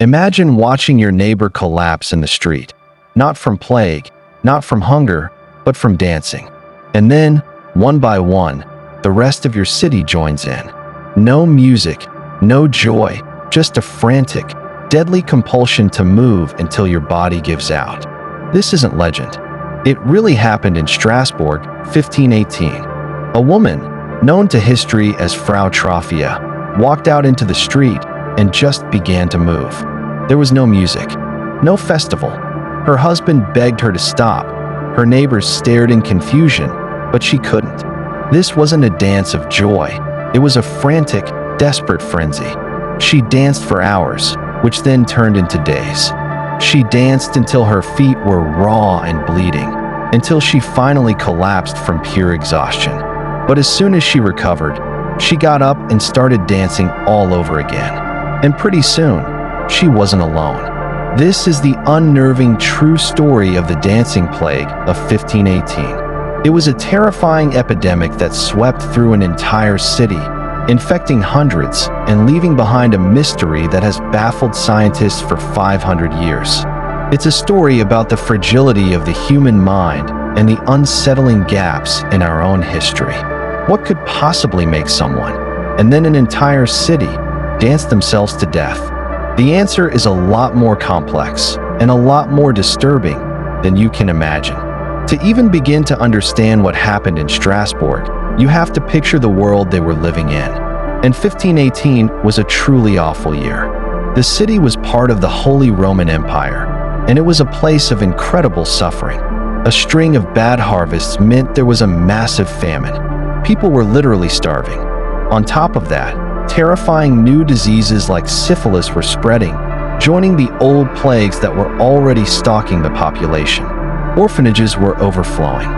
Imagine watching your neighbor collapse in the street, not from plague, not from hunger, but from dancing. And then, one by one, the rest of your city joins in. No music, no joy, just a frantic, deadly compulsion to move until your body gives out. This isn't legend. It really happened in Strasbourg, 1518. A woman, known to history as Frau Troffea, walked out into the street and just began to move. There was no music, no festival. Her husband begged her to stop. Her neighbors stared in confusion, but she couldn't. This wasn't a dance of joy. It was a frantic, desperate frenzy. She danced for hours, which then turned into days. She danced until her feet were raw and bleeding, until she finally collapsed from pure exhaustion. But as soon as she recovered, she got up and started dancing all over again. And pretty soon, she wasn't alone. This is the unnerving true story of the dancing plague of 1518. It was a terrifying epidemic that swept through an entire city, infecting hundreds and leaving behind a mystery that has baffled scientists for 500 years. It's a story about the fragility of the human mind and the unsettling gaps in our own history. What could possibly make someone, and then an entire city, dance themselves to death? The answer is a lot more complex and a lot more disturbing than you can imagine. To even begin to understand what happened in Strasbourg, you have to picture the world they were living in. And 1518 was a truly awful year. The city was part of the Holy Roman Empire, and it was a place of incredible suffering. A string of bad harvests meant there was a massive famine. People were literally starving. On top of that, terrifying new diseases like syphilis were spreading, joining the old plagues that were already stalking the population. Orphanages were overflowing.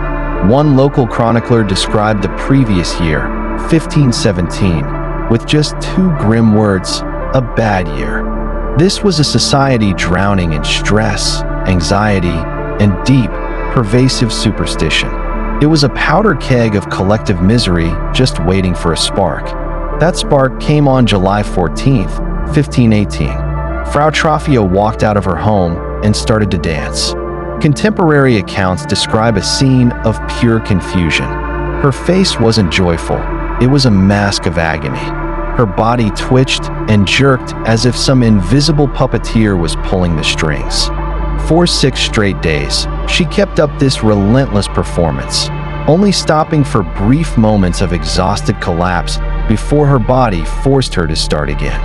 One local chronicler described the previous year, 1517, with just two grim words: a bad year. This was a society drowning in stress, anxiety, and deep, pervasive superstition. It was a powder keg of collective misery just waiting for a spark. That spark came on July 14th, 1518. Frau Troffea walked out of her home and started to dance. Contemporary accounts describe a scene of pure confusion. Her face wasn't joyful, it was a mask of agony. Her body twitched and jerked as if some invisible puppeteer was pulling the strings. For 6 straight days, she kept up this relentless performance, only stopping for brief moments of exhausted collapse before her body forced her to start again.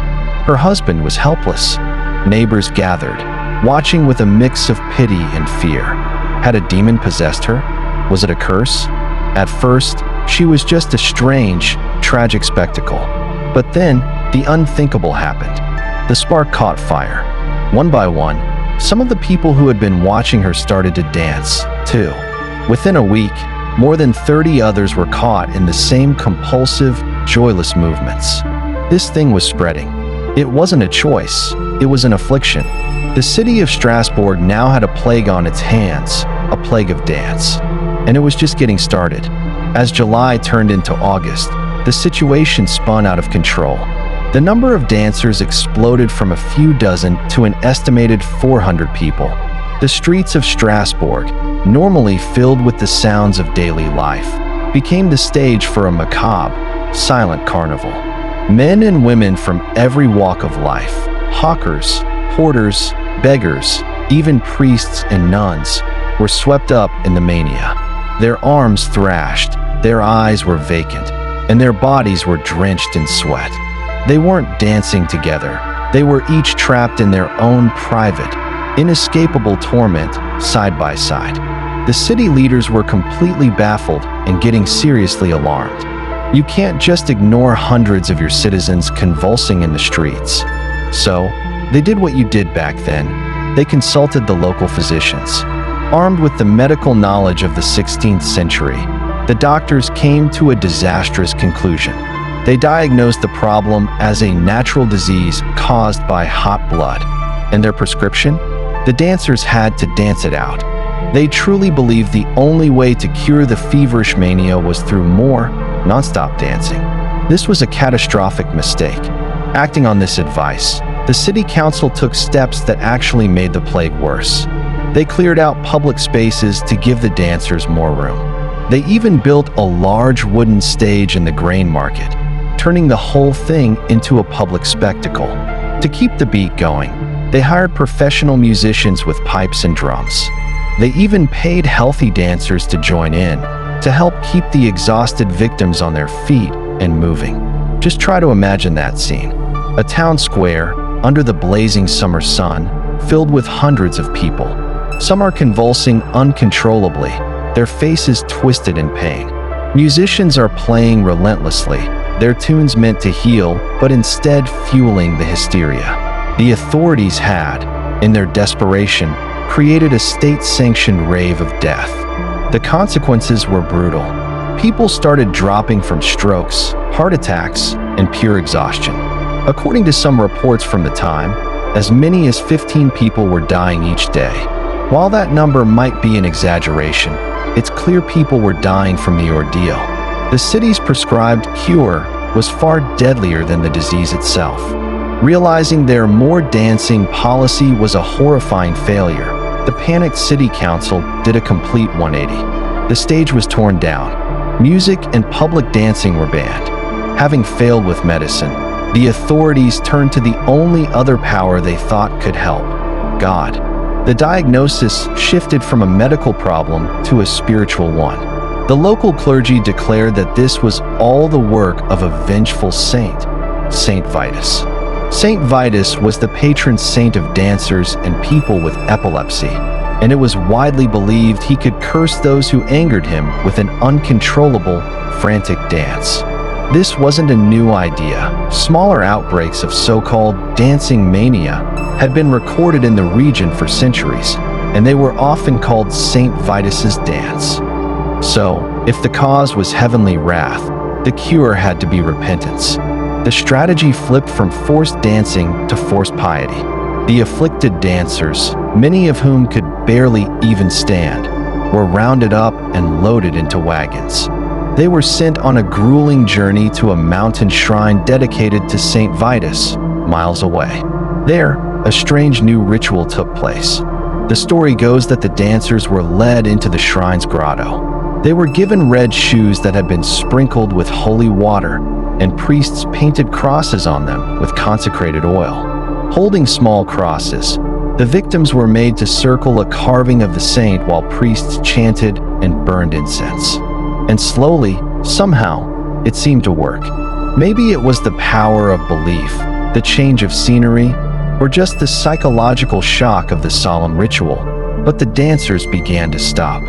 Her husband was helpless. Neighbors gathered, watching with a mix of pity and fear. Had a demon possessed her? Was it a curse? At first, she was just a strange, tragic spectacle. But then, the unthinkable happened. The spark caught fire. One by one, some of the people who had been watching her started to dance, too. Within a week, more than 30 others were caught in the same compulsive, joyless movements. This thing was spreading. It wasn't a choice, it was an affliction. The city of Strasbourg now had a plague on its hands, a plague of dance. And it was just getting started. As July turned into August, the situation spun out of control. The number of dancers exploded from a few dozen to an estimated 400 people. The streets of Strasbourg, normally filled with the sounds of daily life, became the stage for a macabre, silent carnival. Men and women from every walk of life, hawkers, porters, beggars, even priests and nuns, were swept up in the mania. Their arms thrashed, their eyes were vacant, and their bodies were drenched in sweat. They weren't dancing together. They were each trapped in their own private, inescapable torment, side by side. The city leaders were completely baffled and getting seriously alarmed. You can't just ignore hundreds of your citizens convulsing in the streets. So, they did what you did back then. They consulted the local physicians. Armed with the medical knowledge of the 16th century, the doctors came to a disastrous conclusion. They diagnosed the problem as a natural disease caused by hot blood. And their prescription? The dancers had to dance it out. They truly believed the only way to cure the feverish mania was through more, non-stop dancing. This was a catastrophic mistake. Acting on this advice, The city council took steps that actually made the plague worse. They cleared out public spaces to give the dancers more room. They even built a large wooden stage in the grain market, turning the whole thing into a public spectacle. To keep the beat going, they hired professional musicians with pipes and drums. They even paid healthy dancers to join in, to help keep the exhausted victims on their feet and moving. Just try to imagine that scene. A town square, under the blazing summer sun, filled with hundreds of people. Some are convulsing uncontrollably, their faces twisted in pain. Musicians are playing relentlessly, their tunes meant to heal, but instead fueling the hysteria. The authorities had, in their desperation, created a state-sanctioned rave of death. The consequences were brutal. People started dropping from strokes, heart attacks, and pure exhaustion. According to some reports from the time, as many as 15 people were dying each day. While that number might be an exaggeration, it's clear people were dying from the ordeal. The city's prescribed cure was far deadlier than the disease itself. Realizing their more dancing policy was a horrifying failure, the panicked city council did a complete 180. The stage was torn down. Music and public dancing were banned. Having failed with medicine, the authorities turned to the only other power they thought could help: God. The diagnosis shifted from a medical problem to a spiritual one. The local clergy declared that this was all the work of a vengeful saint, Saint Vitus. Saint Vitus was the patron saint of dancers and people with epilepsy, and it was widely believed he could curse those who angered him with an uncontrollable, frantic dance. This wasn't a new idea. Smaller outbreaks of so-called dancing mania had been recorded in the region for centuries, and they were often called Saint Vitus's dance. So, if the cause was heavenly wrath, the cure had to be repentance. The strategy flipped from forced dancing to forced piety. The afflicted dancers, many of whom could barely even stand, were rounded up and loaded into wagons. They were sent on a grueling journey to a mountain shrine dedicated to Saint Vitus, miles away. There, a strange new ritual took place. The story goes that the dancers were led into the shrine's grotto. They were given red shoes that had been sprinkled with holy water, and priests painted crosses on them with consecrated oil. Holding small crosses, the victims were made to circle a carving of the saint while priests chanted and burned incense. And slowly, somehow, it seemed to work. Maybe it was the power of belief, the change of scenery, or just the psychological shock of the solemn ritual, but the dancers began to stop.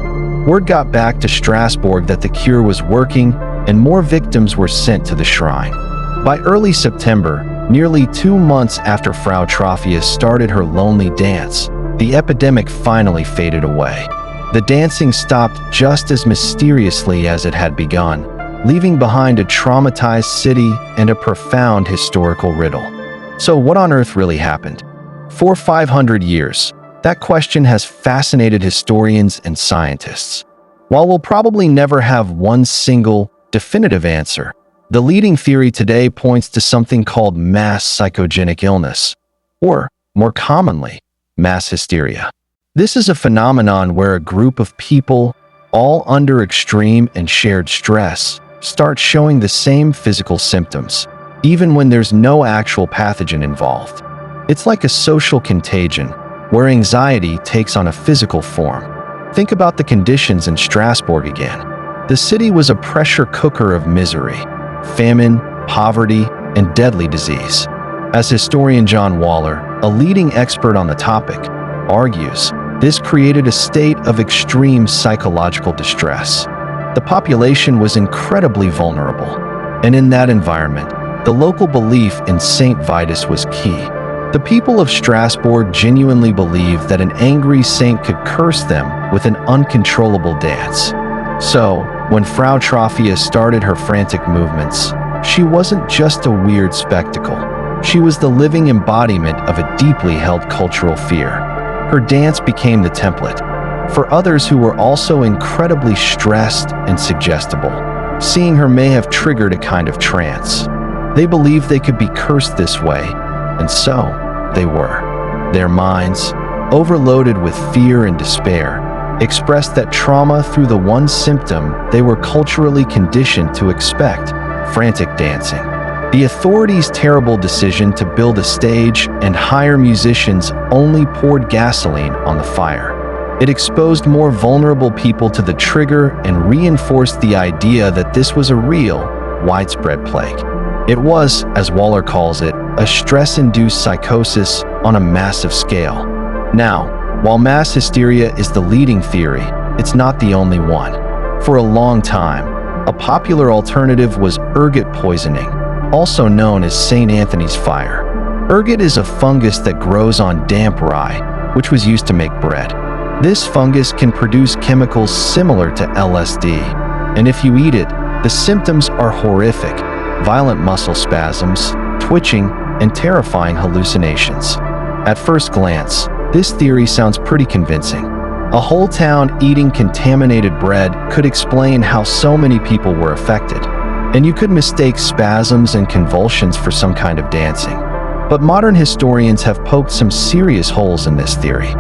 Word got back to Strasbourg that the cure was working, and more victims were sent to the shrine. By early September, nearly 2 months after Frau Troffea started her lonely dance, the epidemic finally faded away. The dancing stopped just as mysteriously as it had begun, leaving behind a traumatized city and a profound historical riddle. So what on earth really happened? For 500 years, that question has fascinated historians and scientists. While we'll probably never have one single, definitive answer, the leading theory today points to something called mass psychogenic illness, or, more commonly, mass hysteria. This is a phenomenon where a group of people, all under extreme and shared stress, start showing the same physical symptoms, even when there's no actual pathogen involved. It's like a social contagion, where anxiety takes on a physical form. Think about the conditions in Strasbourg again. The city was a pressure cooker of misery, famine, poverty, and deadly disease. As historian John Waller, a leading expert on the topic, argues, this created a state of extreme psychological distress. The population was incredibly vulnerable, and in that environment, the local belief in Saint Vitus was key. The people of Strasbourg genuinely believed that an angry saint could curse them with an uncontrollable dance. So, when Frau Troffea started her frantic movements, she wasn't just a weird spectacle. She was the living embodiment of a deeply held cultural fear. Her dance became the template for others who were also incredibly stressed and suggestible. Seeing her may have triggered a kind of trance. They believed they could be cursed this way, and so, they were. Their minds, overloaded with fear and despair, expressed that trauma through the one symptom they were culturally conditioned to expect: frantic dancing. The authorities' terrible decision to build a stage and hire musicians only poured gasoline on the fire. It exposed more vulnerable people to the trigger and reinforced the idea that this was a real, widespread plague. It was, as Waller calls it, a stress-induced psychosis on a massive scale. Now, while mass hysteria is the leading theory, it's not the only one. For a long time, a popular alternative was ergot poisoning, also known as St. Anthony's fire. Ergot is a fungus that grows on damp rye, which was used to make bread. This fungus can produce chemicals similar to LSD, and if you eat it, the symptoms are horrific: violent muscle spasms, twitching, and terrifying hallucinations. At first glance, this theory sounds pretty convincing. A whole town eating contaminated bread could explain how so many people were affected, and you could mistake spasms and convulsions for some kind of dancing. But modern historians have poked some serious holes in this theory.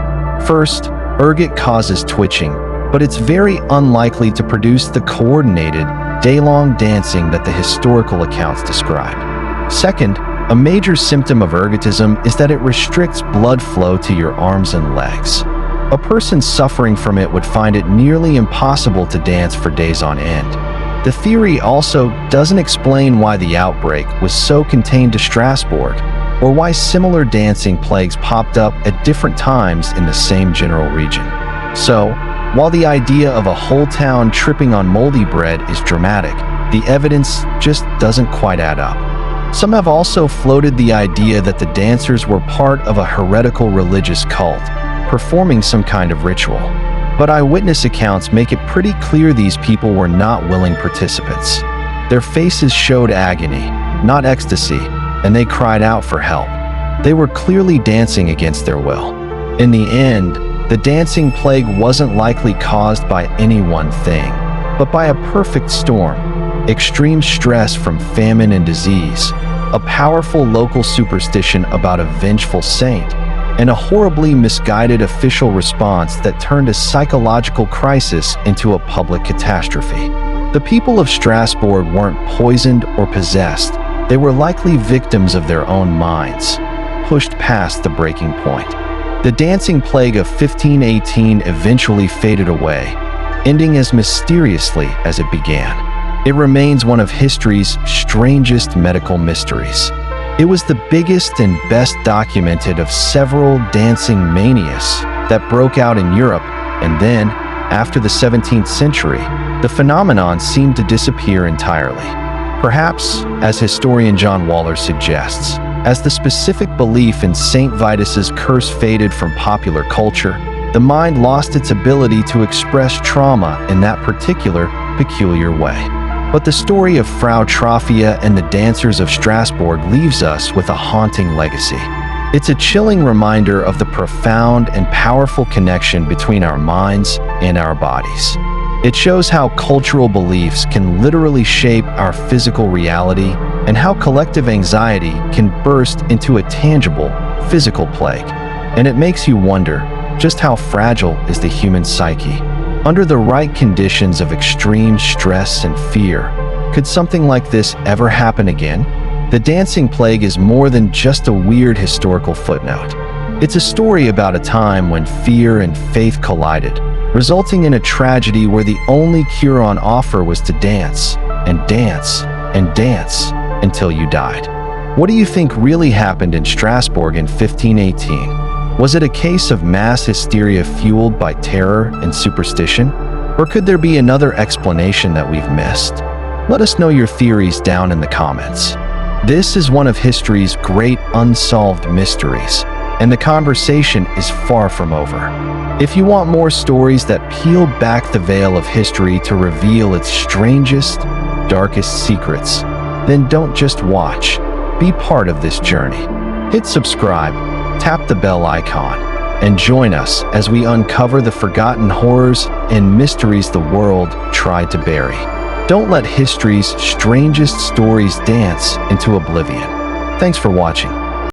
First, ergot causes twitching, but it's very unlikely to produce the coordinated, day-long dancing that the historical accounts describe. Second, a major symptom of ergotism is that it restricts blood flow to your arms and legs. A person suffering from it would find it nearly impossible to dance for days on end. The theory also doesn't explain why the outbreak was so contained to Strasbourg, or why similar dancing plagues popped up at different times in the same general region. So, while the idea of a whole town tripping on moldy bread is dramatic, the evidence just doesn't quite add up. Some have also floated the idea that the dancers were part of a heretical religious cult, performing some kind of ritual. But eyewitness accounts make it pretty clear these people were not willing participants. Their faces showed agony, not ecstasy, and they cried out for help. They were clearly dancing against their will. In the end, the dancing plague wasn't likely caused by any one thing, but by a perfect storm: extreme stress from famine and disease, a powerful local superstition about a vengeful saint, and a horribly misguided official response that turned a psychological crisis into a public catastrophe. The people of Strasbourg weren't poisoned or possessed. They were likely victims of their own minds, pushed past the breaking point. The dancing plague of 1518 eventually faded away, ending as mysteriously as it began. It remains one of history's strangest medical mysteries. It was the biggest and best documented of several dancing manias that broke out in Europe, and then, after the 17th century, the phenomenon seemed to disappear entirely. Perhaps, as historian John Waller suggests, as the specific belief in St. Vitus's curse faded from popular culture, the mind lost its ability to express trauma in that particular, peculiar way. But the story of Frau Troffea and the dancers of Strasbourg leaves us with a haunting legacy. It's a chilling reminder of the profound and powerful connection between our minds and our bodies. It shows how cultural beliefs can literally shape our physical reality and how collective anxiety can burst into a tangible, physical plague. And it makes you wonder, just how fragile is the human psyche? Under the right conditions of extreme stress and fear, could something like this ever happen again? The dancing plague is more than just a weird historical footnote. It's a story about a time when fear and faith collided, resulting in a tragedy where the only cure on offer was to dance, and dance, and dance, until you died. What do you think really happened in Strasbourg in 1518? Was it a case of mass hysteria fueled by terror and superstition? Or could there be another explanation that we've missed? Let us know your theories down in the comments. This is one of history's great unsolved mysteries, and the conversation is far from over. If you want more stories that peel back the veil of history to reveal its strangest, darkest secrets, then don't just watch. Be part of this journey. Hit subscribe, tap the bell icon, and join us as we uncover the forgotten horrors and mysteries the world tried to bury. Don't let history's strangest stories dance into oblivion. Thanks for watching.